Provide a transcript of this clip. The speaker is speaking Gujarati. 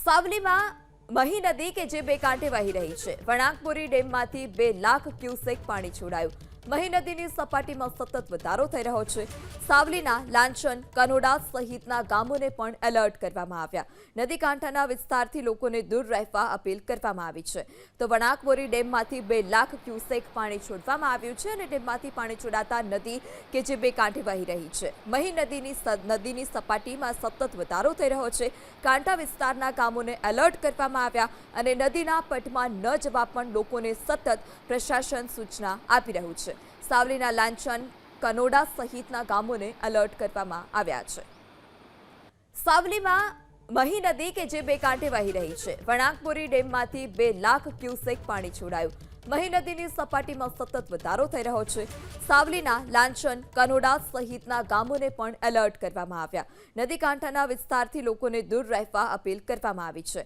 સાવલીમાં મહી નદી કે જે બે કાંઠે વહી રહી છે। વણાકબોરી ડેમમાંથી 2 લાખ ક્યુસેક પાણી છોડાયું। મહી નદીની સપાટીમાં સતત વધારો થઈ રહ્યો છે। સાવલીના લાંચન, કનોડા સહિતના ગામોને પણ એલર્ટ કરવામાં આવ્યા। નદી કાંઠાના વિસ્તારથી લોકોને દૂર રહેવા અપીલ કરવામાં આવી છે। તો વણાકબોરી ડેમમાંથી 2 લાખ ક્યુસેક પાણી છોડવામાં આવ્યું છે અને ડેમમાંથી પાણી છોડાતા નદી કે જે બે કાંઠે વહી રહી છે। મહી નદીની સપાટીમાં સતત વધારો થઈ રહ્યો છે। કાંઠા વિસ્તારના ગામોને એલર્ટ કરવામાં આવ્યા અને નદીના પટમાં ન જવા પણ લોકોને સતત પ્રશાસન સૂચના આપી રહ્યું છે। સાવલીના લાંચન, કનોડા સહિતના ગામોને એલર્ટ કરવામાં આવ્યા છે। સાવલીમાં મહી નદી કે જે બે કાંઠે વહી રહી છે। વણાકબોરી ડેમમાંથી 2 લાખ ક્યુસેક પાણી છોડાયું। મહી નદીની સપાટીમાં સતત વધારો થઈ રહ્યો છે। સાવલીના લાંચન, કનોડા સહિતના ગામોને પણ એલર્ટ કરવામાં આવ્યા। નદી કાંઠાના વિસ્તારથી લોકોને દૂર રહેવા અપીલ કરવામાં આવી છે।